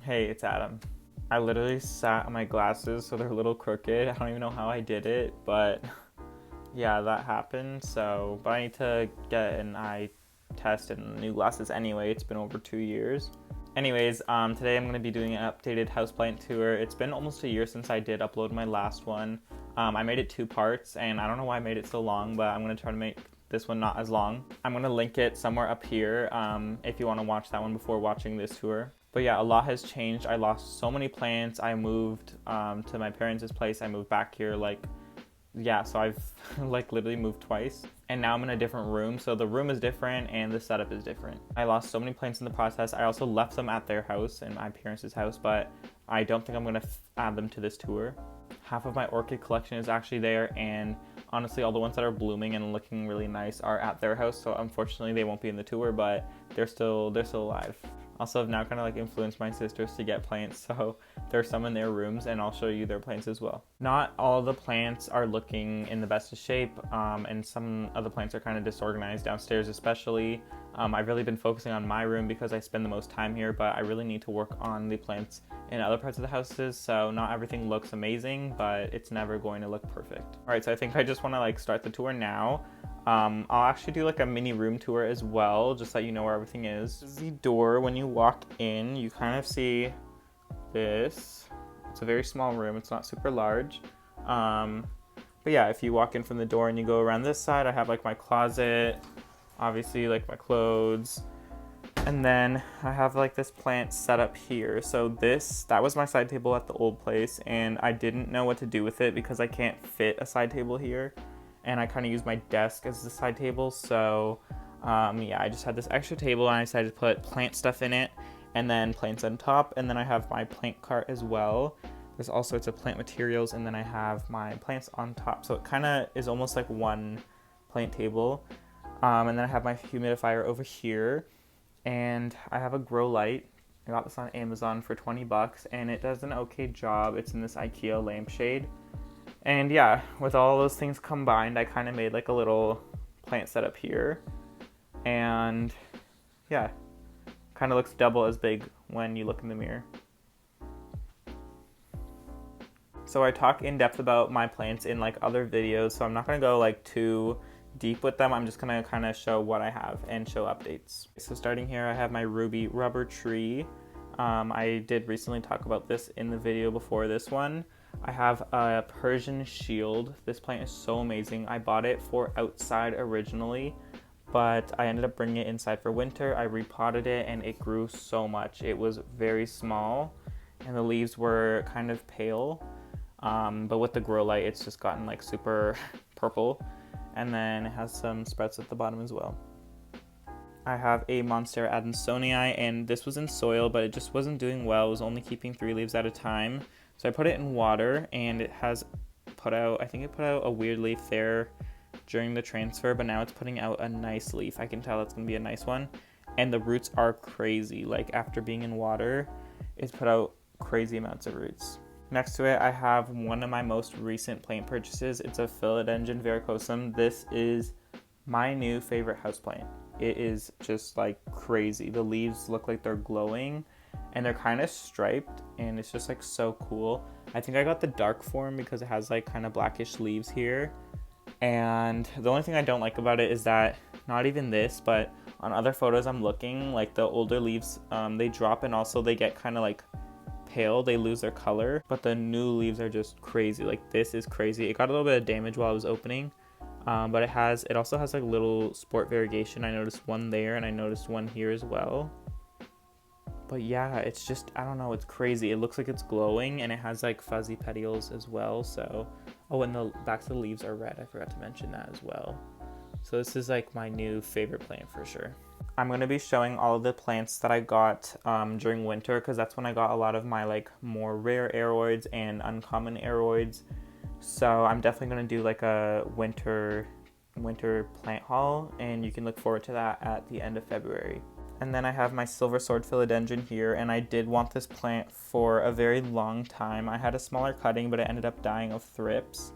Hey, it's Adam. I literally sat on my glasses so they're a little crooked. I don't even know how I did it, but yeah, that happened. But I need to get an eye test and new glasses anyway. It's been over 2 years. Anyways, today I'm going to be doing an updated houseplant tour. It's been almost a year since I did upload my last one. I made it 2 parts, and I don't know why I made it so long, but I'm going to try to make this one not as long. I'm going to link it somewhere up here if you want to watch that one before watching this tour. But yeah, a lot has changed. I lost so many plants. I moved to my parents' place. I moved back here so I've literally moved twice. And now I'm in a different room. So the room is different and the setup is different. I lost so many plants in the process. I also left them at their house, in my parents' house, but I don't think I'm gonna add them to this tour. Half of my orchid collection is actually there, and honestly all the ones that are blooming and looking really nice are at their house, so unfortunately they won't be in the tour, but they're still alive. Also, I've now kind of influenced my sisters to get plants, so there's some in their rooms, and I'll show you their plants as well. Not all the plants are looking in the best of shape, and some of the plants are kind of disorganized downstairs especially. I've really been focusing on my room because I spend the most time here, but I really need to work on the plants in other parts of the houses, so not everything looks amazing, but it's never going to look perfect. Alright, so I think I just want to start the tour now. I'll actually do a mini room tour as well, just so you know where everything is. This is the door. When you walk in, you kind of see this. It's a very small room. It's not super large. But yeah, if you walk in from the door and you go around this side, I have my closet, obviously my clothes. And then I have this plant set up here. So that was my side table at the old place, and I didn't know what to do with it because I can't fit a side table here. And I kind of use my desk as the side table, so yeah, I just had this extra table and I decided to put plant stuff in it and then plants on top, and then I have my plant cart as well. There's all sorts of plant materials, and then I have my plants on top, so it kind of is almost like one plant table. And then I have my humidifier over here, and I have a grow light. I got this on Amazon for 20 bucks, and it does an okay job. It's in this IKEA lampshade. And yeah, with all those things combined, I kind of made a little plant setup here. And yeah, kind of looks double as big when you look in the mirror. So I talk in depth about my plants in other videos, so I'm not going to go too deep with them. I'm just going to kind of show what I have and show updates. So starting here, I have my ruby rubber tree. I did recently talk about this in the video before this one. I have a Persian Shield. This plant is so amazing. I bought it for outside originally, but I ended up bringing it inside for winter. I repotted it and it grew so much. It was very small and the leaves were kind of pale, but with the grow light it's just gotten super purple, and then it has some sprouts at the bottom as well. I have a Monstera Adansonii, and this was in soil, but it just wasn't doing well. It was only keeping 3 leaves at a time. So I put it in water, and it has put out, I think it put out a weird leaf there during the transfer, but now it's putting out a nice leaf. I can tell it's going to be a nice one. And the roots are crazy. After being in water, it's put out crazy amounts of roots. Next to it, I have one of my most recent plant purchases. It's a Philadelphian Varicosum. This is my new favorite houseplant. It is just crazy. The leaves look like they're glowing, and they're kind of striped, and it's just so cool. I think I got the dark form because it has kind of blackish leaves here. And the only thing I don't like about it is that, not even this, but on other photos I'm looking, the older leaves, they drop, and also they get kind of pale, they lose their color. But the new leaves are just crazy. This is crazy. It got a little bit of damage while I was opening. But it also has little sport variegation. I noticed one there, and I noticed one here as well. But yeah, it's just, I don't know, it's crazy. It looks like it's glowing, and it has fuzzy petioles as well. So, oh, and the backs of the leaves are red. I forgot to mention that as well. So this is my new favorite plant for sure. I'm going to be showing all of the plants that I got during winter, because that's when I got a lot of my more rare aroids and uncommon aroids. So I'm definitely going to do a winter plant haul, and you can look forward to that at the end of February. And then I have my silver sword philodendron here, and I did want this plant for a very long time. I had a smaller cutting, but it ended up dying of thrips.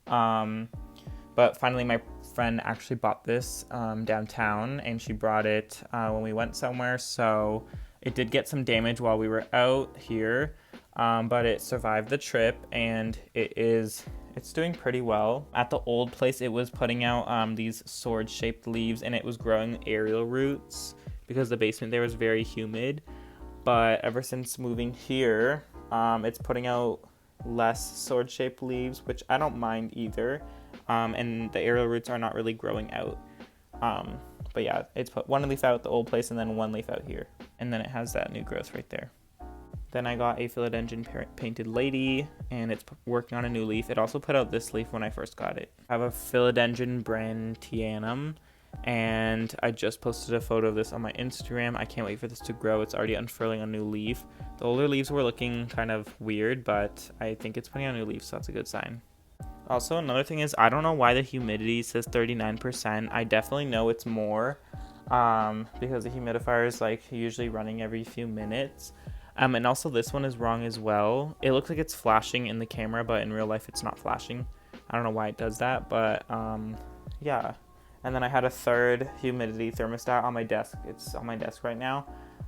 But finally my friend actually bought this downtown, and she brought it when we went somewhere, so It did get some damage while we were out here, but it survived the trip and it's doing pretty well. At the old place, it was putting out these sword-shaped leaves, and it was growing aerial roots because the basement there was very humid. But ever since moving here, it's putting out less sword-shaped leaves, which I don't mind either. And the aerial roots are not really growing out. But yeah, it's put one leaf out at the old place and then one leaf out here. And then it has that new growth right there. Then I got a Philodendron painted lady, and it's working on a new leaf. It also put out this leaf when I first got it. I have a Philodendron brantianum, and I just posted a photo of this on my Instagram. I can't wait for this to grow. It's already unfurling a new leaf. The older leaves were looking kind of weird, but I think it's putting out new leaves, so that's a good sign. Also, another thing is, I don't know why the humidity says 39%. I definitely know it's more, because the humidifier is like usually running every few minutes. And also this one is wrong as well. It looks like it's flashing in the camera, but in real life it's not flashing. I don't know why it does that, but yeah. And then I had a third humidity thermostat on my desk. It's on my desk right now.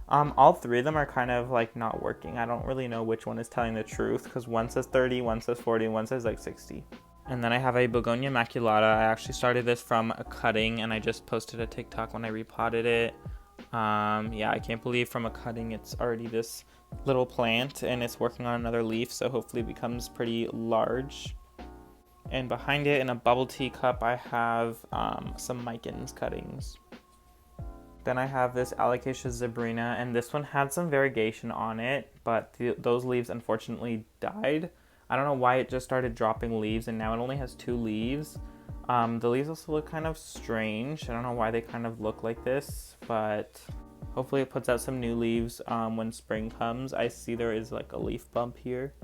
All three of them are kind of like not working. I don't really know which one is telling the truth, because one says 30, one says 40, and one says like 60. And then I have a Begonia Immaculata. I actually started this from a cutting, and I just posted a TikTok when I repotted it. Yeah, I can't believe from a cutting it's already this little plant, and it's working on another leaf, so hopefully it becomes pretty large. And behind it in a bubble tea cup, I have some Micans cuttings. Then I have this Allocation Zabrina, and this one had some variegation on it, but those leaves unfortunately died. I don't know why it just started dropping leaves, and now it only has 2 leaves. The leaves also look kind of strange. I don't know why they kind of look like this, but hopefully it puts out some new leaves when spring comes. I see there is like a leaf bump here,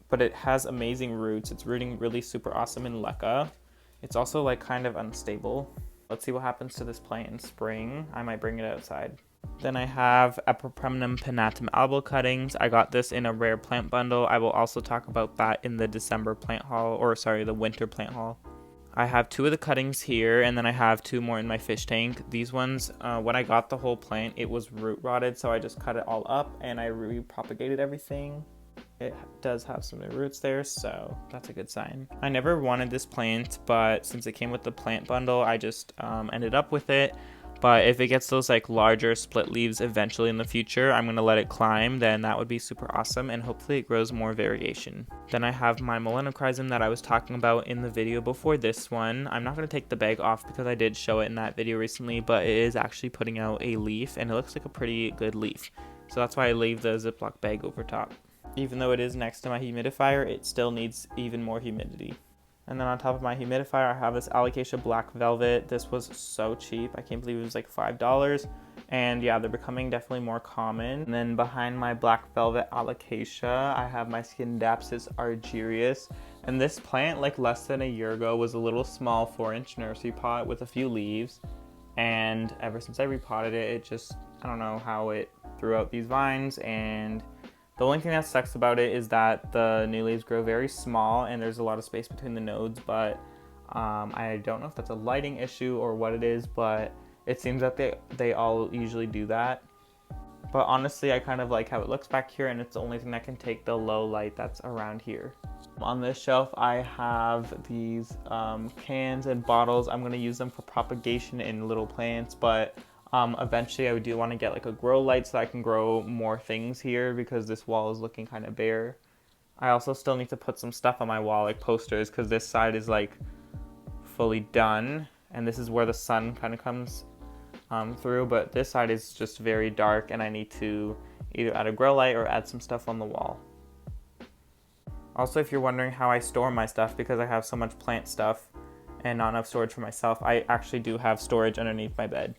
but it has amazing roots. It's rooting really super awesome in leca. It's also like kind of unstable. Let's see what happens to this plant in spring. I might bring it outside. Then I have Epipremnum pinnatum albo cuttings. I got this in a rare plant bundle. I will also talk about that in the December plant haul, or sorry, the winter plant haul. I have 2 of the cuttings here, and then I have 2 more in my fish tank. These ones, when I got the whole plant, it was root rotted, so I just cut it all up and I repropagated everything. It does have some new roots there, so that's a good sign. I never wanted this plant, but since it came with the plant bundle, I just ended up with it. But if it gets those like larger split leaves eventually in the future, I'm gonna let it climb, then that would be super awesome, and hopefully it grows more variegation. Then I have my Melanocrism that I was talking about in the video before this one. I'm not gonna take the bag off because I did show it in that video recently, but it is actually putting out a leaf, and it looks like a pretty good leaf. So that's why I leave the Ziploc bag over top. Even though it is next to my humidifier, it still needs even more humidity. And then on top of my humidifier, I have this Allocation Black Velvet. This was so cheap. I can't believe it was like $5. And yeah, they're becoming definitely more common. And then behind my Black Velvet Alocasia, I have my Scindapsus argyrius. And this plant, like less than a year ago, was a little small 4-inch nursery pot with a few leaves. And ever since I repotted it, it just, I don't know how it threw out these vines, and the only thing that sucks about it is that the new leaves grow very small and there's a lot of space between the nodes, but I don't know if that's a lighting issue or what it is, but it seems that they all usually do that. But honestly, I kind of like how it looks back here, and it's the only thing that can take the low light that's around here. On this shelf, I have these cans and bottles. I'm going to use them for propagation in little plants, but eventually I do want to get like a grow light so I can grow more things here, because this wall is looking kind of bare. I also still need to put some stuff on my wall, like posters, because this side is like fully done, and this is where the sun kind of comes through, but this side is just very dark, and I need to either add a grow light or add some stuff on the wall. Also, if you're wondering how I store my stuff, because I have so much plant stuff and not enough storage for myself, I actually do have storage underneath my bed.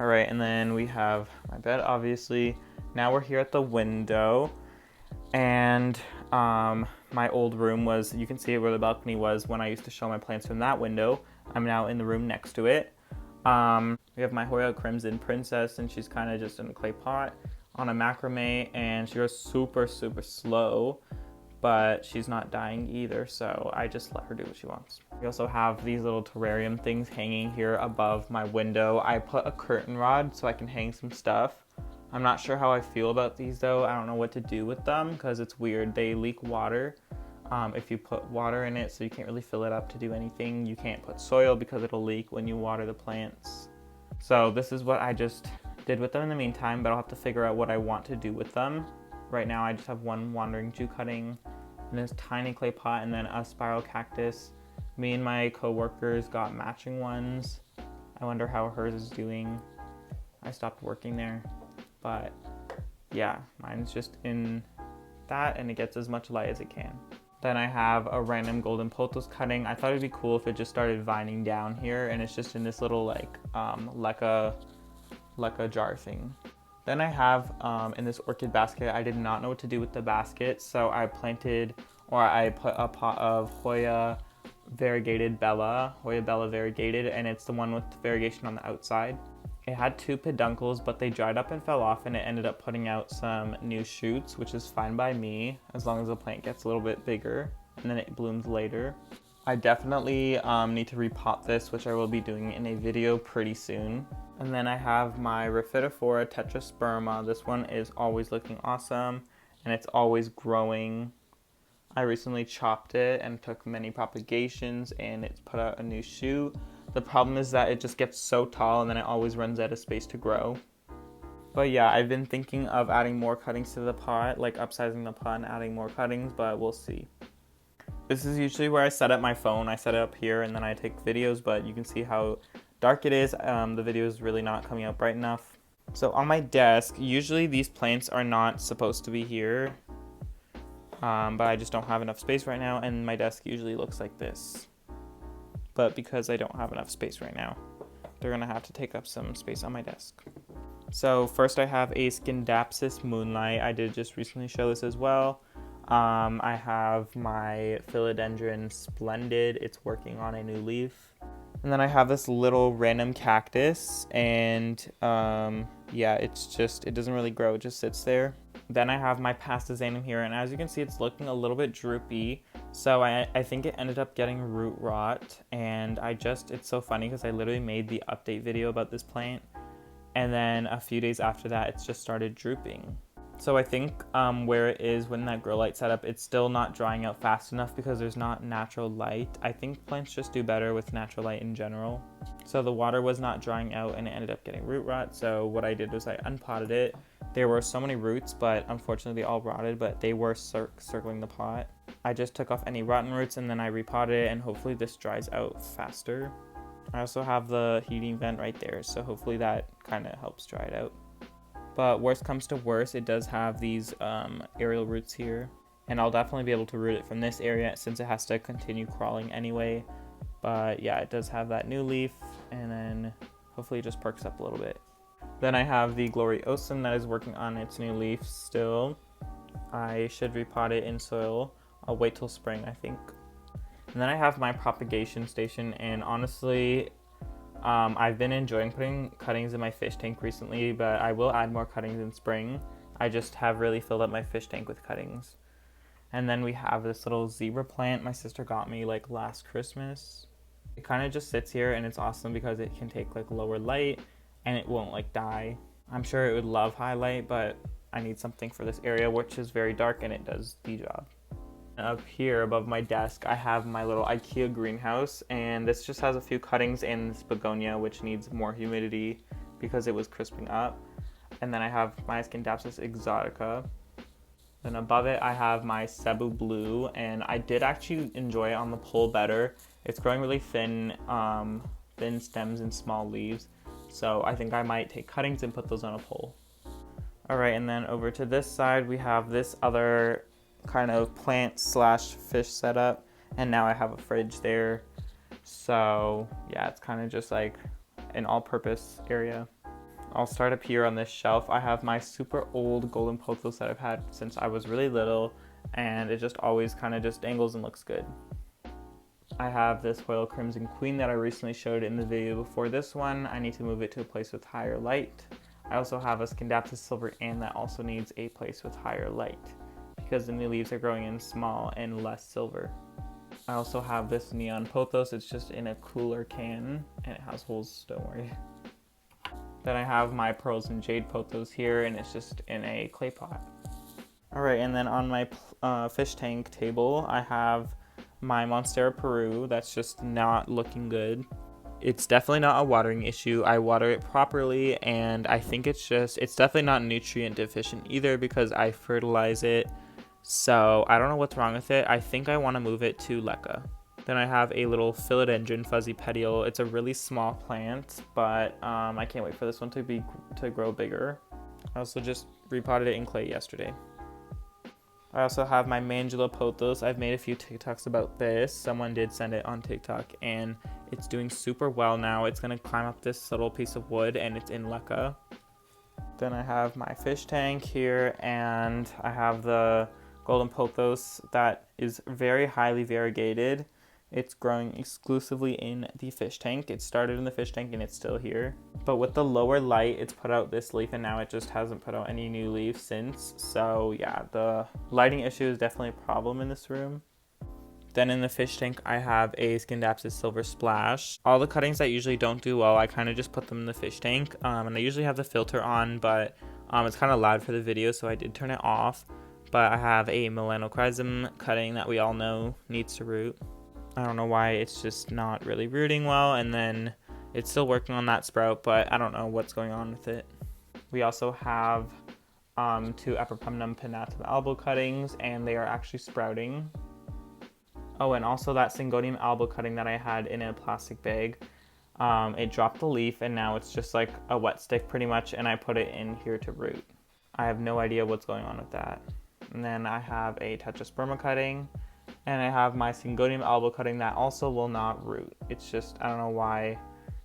Alright, and then we have my bed, obviously. Now we're here at the window, and my old room was, you can see where the balcony was when I used to show my plants from that window. I'm now in the room next to it. We have my Hoya Crimson Princess, and she's kind of just in a clay pot on a macrame, and she goes super, super slow, but she's not dying either, so I just let her do what she wants. We also have these little terrarium things hanging here above my window. I put a curtain rod so I can hang some stuff. I'm not sure how I feel about these though. I don't know what to do with them because it's weird. They leak water if you put water in it, so you can't really fill it up to do anything. You can't put soil because it'll leak when you water the plants. So this is what I just did with them in the meantime, but I'll have to figure out what I want to do with them. Right now I just have one wandering Jew cutting in this tiny clay pot and then a spiral cactus. Me and my co-workers got matching ones. I wonder how hers is doing. I stopped working there, but yeah, mine's just in that and it gets as much light as it can. Then I have a random golden pothos cutting. I thought it'd be cool if it just started vining down here and it's just in this little like a jar thing. Then I have in this orchid basket, I did not know what to do with the basket, so I put a pot of Hoya Bella Variegated, and it's the one with variegation on the outside. It had 2 peduncles, but they dried up and fell off, and it ended up putting out some new shoots, which is fine by me, as long as the plant gets a little bit bigger, and then it blooms later. I definitely need to repot this, which I will be doing in a video pretty soon. And then I have my Rhaphidophora tetrasperma. This one is always looking awesome, and it's always growing. I recently chopped it and took many propagations, and it's put out a new shoot. The problem is that it just gets so tall, and then it always runs out of space to grow. But yeah, I've been thinking of adding more cuttings to the pot, like upsizing the pot and adding more cuttings, but we'll see. This is usually where I set up my phone. I set it up here and then I take videos, but you can see how dark it is. The video is really not coming out bright enough. So on my desk, usually these plants are not supposed to be here, but I just don't have enough space right now, and my desk usually looks like this. But because I don't have enough space right now, they're gonna have to take up some space on my desk. So first I have a Scindapsus Moonlight. I did just recently show this as well. I have my Philodendron Splendid. It's working on a new leaf. And then I have this little random cactus, and yeah, it doesn't really grow, it just sits there. Then I have my Pastazanum here, and as you can see, it's looking a little bit droopy. So I think it ended up getting root rot, and it's so funny because I literally made the update video about this plant, and then a few days after that, it's just started drooping. So I think where it is when that grow light setup, it's still not drying out fast enough because there's not natural light. I think plants just do better with natural light in general. So the water was not drying out and it ended up getting root rot. So what I did was I unpotted it. There were so many roots, but unfortunately they all rotted, but they were circling the pot. I just took off any rotten roots and then I repotted it, and hopefully this dries out faster. I also have the heating vent right there, so hopefully that kind of helps dry it out. But worst comes to worst, it does have these aerial roots here, and I'll definitely be able to root it from this area since it has to continue crawling anyway. But yeah, it does have that new leaf, and then hopefully it just perks up a little bit. Then I have the Gloriosum that is working on its new leaf still. I should repot it in soil. I'll wait till spring, I think. And then I have my Propagation Station, and honestly, I've been enjoying putting cuttings in my fish tank recently, but I will add more cuttings in spring. I just have really filled up my fish tank with cuttings. And then we have this little zebra plant my sister got me like last Christmas. It kind of just sits here, and it's awesome because it can take like lower light and it won't like die. I'm sure it would love highlight, but I need something for this area, which is very dark, and it does the job. Up here above my desk, I have my little IKEA greenhouse, and this just has a few cuttings in this begonia, which needs more humidity because it was crisping up. And then I have my Scindapsus exotica. Then above it, I have my Cebu blue, and I did actually enjoy it on the pole better. It's growing really thin stems and small leaves, so I think I might take cuttings and put those on a pole. All right, and then over to this side, we have this other kind of plant slash fish setup, and now I have a fridge there. So yeah, it's kind of just like an all-purpose area. I'll start up here on this shelf. I have my super old golden pothos that I've had since I was really little, and it just always kind of just dangles and looks good. I have this Hoya Crimson Queen that I recently showed in the video before this one. I need to move it to a place with higher light. I also have a Scindapsus Silver Ann that also needs a place with higher light, because the new leaves are growing in small and less silver. I also have this neon pothos. It's just in a cooler can and it has holes, don't worry. Then I have my Pearls and Jade Pothos here, and it's just in a clay pot. Alright, and then on my fish tank table, I have my Monstera Peru that's just not looking good. It's definitely not a watering issue. I water it properly, and I think it's definitely not nutrient deficient either because I fertilize it. So I don't know what's wrong with it. I think I want to move it to leca. Then I have a little Philodendron fuzzy petiole. It's a really small plant, but I can't wait for this one to grow bigger. I also just repotted it in clay yesterday. I also have my Mandula Pothos. I've made a few TikToks about this. Someone did send it on TikTok, and it's doing super well now. It's gonna climb up this little piece of wood, and it's in leca. Then I have my fish tank here, and I have the Golden Pothos that is very highly variegated. It's growing exclusively in the fish tank. It started in the fish tank and it's still here. But with the lower light, it's put out this leaf and now it just hasn't put out any new leaves since. So yeah, the lighting issue is definitely a problem in this room. Then in the fish tank, I have a Scindapsus Silver Splash. All the cuttings that usually don't do well, I kind of just put them in the fish tank. And I usually have the filter on, but it's kind of loud for the video, so I did turn it off. But I have a Melanocrism cutting that we all know needs to root. I don't know why it's just not really rooting well, and then it's still working on that sprout, but I don't know what's going on with it. We also have 2 Epipremnum pinnatum albo cuttings, and they are actually sprouting. Oh, and also that Syngonium albo cutting that I had in a plastic bag, it dropped the leaf, and now it's just like a wet stick pretty much, and I put it in here to root. I have no idea what's going on with that. And then I have a Tetrasperma cutting, and I have my Syngonium albo cutting that also will not root. It's just, I don't know why.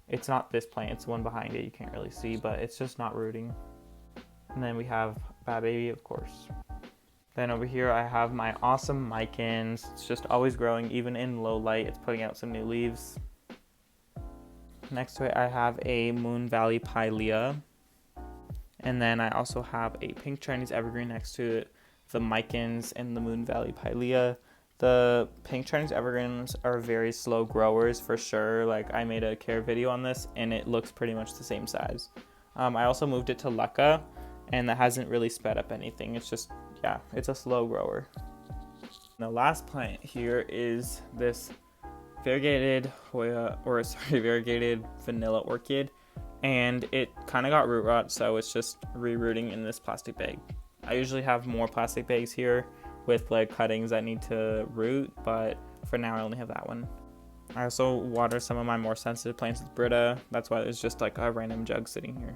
It's not this plant, it's the one behind it, you can't really see, but it's just not rooting. And then we have Bad Baby, of course. Then over here I have my awesome Micans. It's just always growing, even in low light, it's putting out some new leaves. Next to it I have a Moon Valley Pilia. And then I also have a pink Chinese evergreen next to it, the Micans and the Moon Valley Pilia. The pink Chinese evergreens are very slow growers for sure. Like, I made a care video on this and it looks pretty much the same size. I also moved it to leca, and that hasn't really sped up anything. It's just, yeah, it's a slow grower. The last plant here is this variegated Hoya, variegated vanilla orchid, and it kind of got root rot, so it's just re-rooting in this plastic bag. I usually have more plastic bags here with like cuttings that need to root, but for now I only have that one. I also water some of my more sensitive plants with Brita. That's why there's just like a random jug sitting here.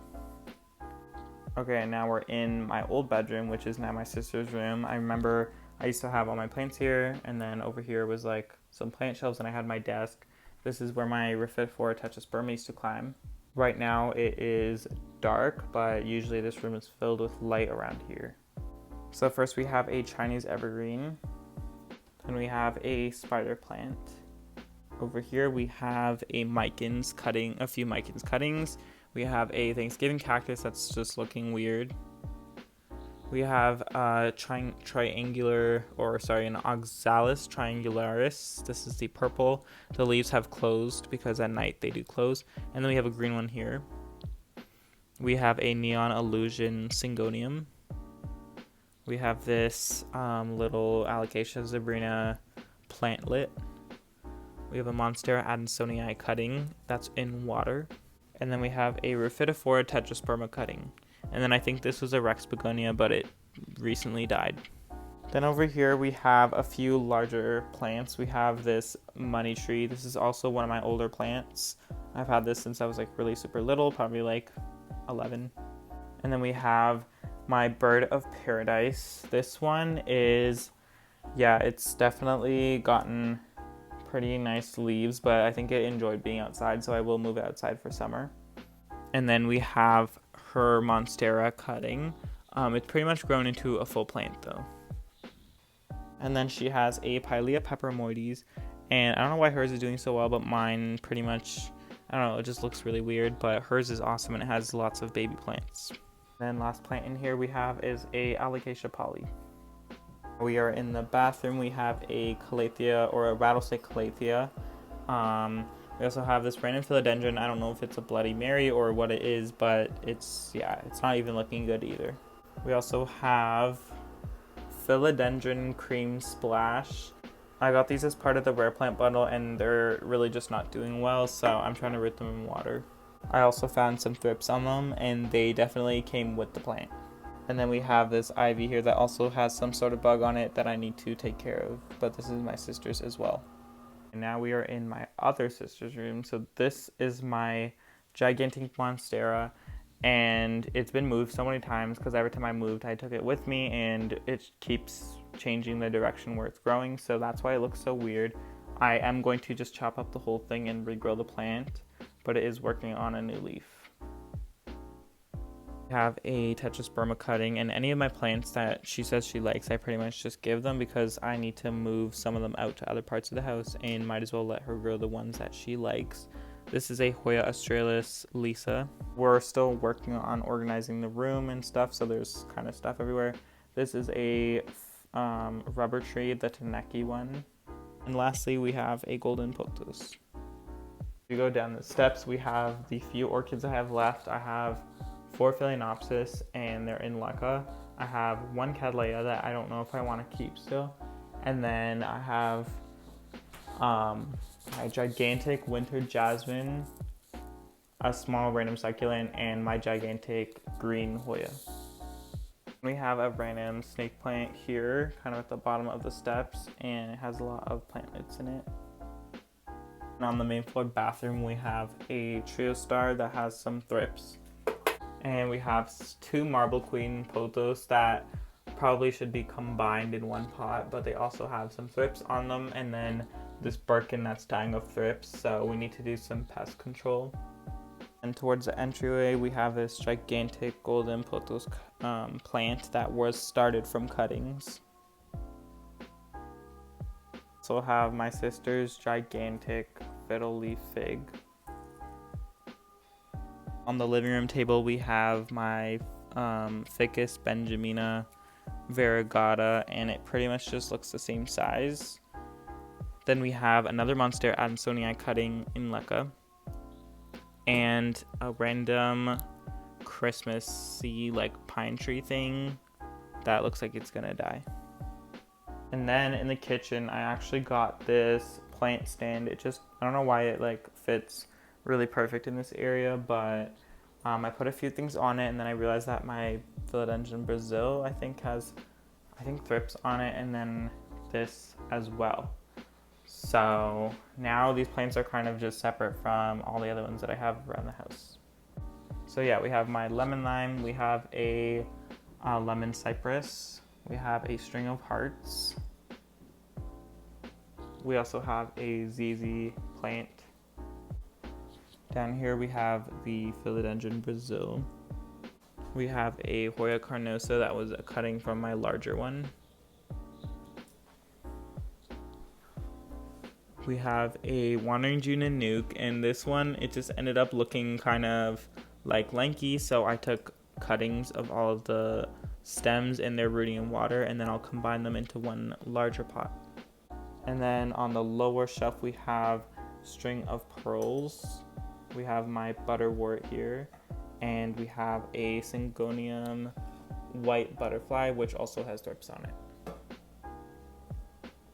Okay, and now we're in my old bedroom, which is now my sister's room. I remember I used to have all my plants here, and then over here was like some plant shelves, and I had my desk. This is where my Riphidophora Tetrasperma used to climb. Right now it is dark, but usually this room is filled with light around here. So first we have a Chinese evergreen, then we have a spider plant. Over here we have a Micans cutting, a few Micans cuttings. We have a Thanksgiving cactus that's just looking weird. We have an Oxalis triangularis. This is the purple. The leaves have closed because at night they do close. And then we have a green one here. We have a Neon Illusion Syngonium. We have this little Allocation Zabrina plantlet. We have a Monstera Adansonii cutting that's in water. And then we have a Riphidophora Tetrasperma cutting. And then I think this was a Rex Begonia, but it recently died. Then over here we have a few larger plants. We have this money tree. This is also one of my older plants. I've had this since I was like really super little, probably like 11. And then we have my Bird of Paradise. This one is, yeah, it's definitely gotten pretty nice leaves, but I think it enjoyed being outside, so I will move it outside for summer. And then we have her Monstera Cutting. It's pretty much grown into a full plant though. And then she has a Pilia Pepperminties, and I don't know why hers is doing so well, but mine pretty much, I don't know, it just looks really weird, but hers is awesome and it has lots of baby plants. Then last plant in here we have is a Alocasia poly. We are in the bathroom. We have a Calathea, or a rattlesnake Calathea. We also have this random philodendron. I don't know if it's a Bloody Mary or what it is, but it's not even looking good either. We also have Philodendron Cream Splash. I got these as part of the rare plant bundle and they're really just not doing well, so I'm trying to root them in water. I also found some thrips on them and they definitely came with the plant. And then we have this ivy here that also has some sort of bug on it that I need to take care of, but this is my sister's as well. And now we are in my other sister's room. So this is my gigantic Monstera, and it's been moved so many times because every time I moved I took it with me and it keeps changing the direction where it's growing, so that's why it looks so weird. I am going to just chop up the whole thing and regrow the plant, but it is working on a new leaf. I have a Tetrasperma cutting, and any of my plants that she says she likes I pretty much just give them because I need to move some of them out to other parts of the house and might as well let her grow the ones that she likes. This is a Hoya australis Lisa. We're still working on organizing the room and stuff, so there's kind of stuff everywhere. This is a rubber tree, the Taneki one. And lastly, we have a golden Pothos. We go down the steps, we have the few orchids I have left. I have 4 Phalaenopsis and they're in Leca. I have 1 Cattleya that I don't know if I want to keep still. And then I have my gigantic winter jasmine, a small random succulent, and my gigantic green Hoya. We have a random snake plant here, kind of at the bottom of the steps, and it has a lot of plantlets in it. And on the main floor bathroom, we have a trio star that has some thrips. And we have 2 Marble Queen Pothos that probably should be combined in one pot, but they also have some thrips on them, and then this Birkin that's dying of thrips, so we need to do some pest control. And towards the entryway, we have this gigantic golden Pothos plant that was started from cuttings. So have my sister's gigantic Fiddle Leaf Fig. On the living room table, we have my Ficus Benjamina Variegata, and it pretty much just looks the same size. Then we have another Monstera Adansonii cutting in Leca, and a random Christmassy like pine tree thing that looks like it's gonna die. And then in the kitchen, I actually got this plant stand. It just, I don't know why it like fits really perfect in this area, but I put a few things on it, and then I realized that my Philodendron Brazil I think has thrips on it, and then this as well. So now these plants are kind of just separate from all the other ones that I have around the house. So yeah, we have my lemon lime, we have a lemon cypress, we have a string of hearts, we also have a ZZ plant. Down here we have the Philodendron Brazil. We have a Hoya carnosa that was a cutting from my larger one. We have a Wandering June and Nuke, and this one, it just ended up looking kind of like lanky, so I took cuttings of all of the stems and they're rooting in water, and then I'll combine them into one larger pot. And then on the lower shelf we have String of Pearls. We have my butterwort here, and we have a Syngonium white butterfly, which also has thrips on it.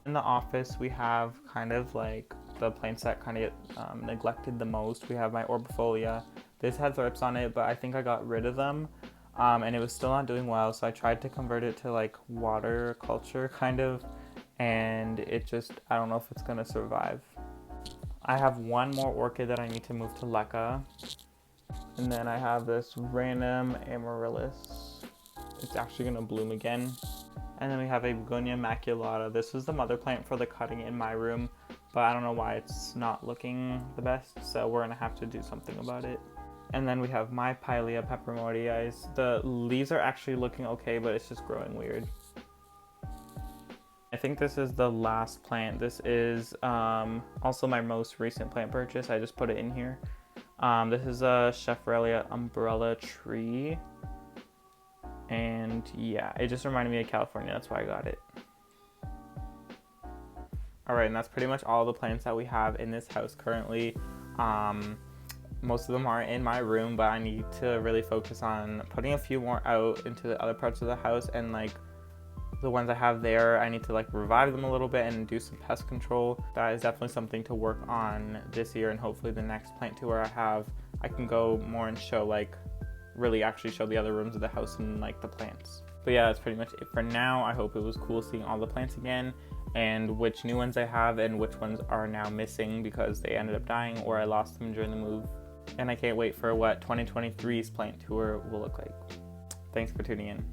In the office, we have kind of like the plants that kind of get neglected the most. We have my Orbifolia. This had thrips on it, but I think I got rid of them, and it was still not doing well, so I tried to convert it to like water culture kind of, and it just, I don't know if it's gonna survive. I have one more orchid that I need to move to Leca, and then I have this random Amaryllis. It's actually gonna bloom again. And then we have a Begonia Immaculata. This was the mother plant for the cutting in my room, but I don't know why it's not looking the best, so we're gonna have to do something about it. And then we have my Pilia Pepperminties. The leaves are actually looking okay, but it's just growing weird. I think this is the last plant. This is also my most recent plant purchase. I just put it in here. This is a Chef Relia umbrella tree. And yeah, it just reminded me of California. That's why I got it. Alright, and that's pretty much all the plants that we have in this house currently. Most of them are in my room, but I need to really focus on putting a few more out into the other parts of the house, and like the ones I have there, I need to like revive them a little bit and do some pest control. That is definitely something to work on this year, and hopefully the next plant tour I can go more and show, like really actually show the other rooms of the house and like the plants. But yeah, that's pretty much it for now. I hope it was cool seeing all the plants again, and which new ones I have and which ones are now missing because they ended up dying or I lost them during the move. And I can't wait for what 2023's plant tour will look like. Thanks for tuning in.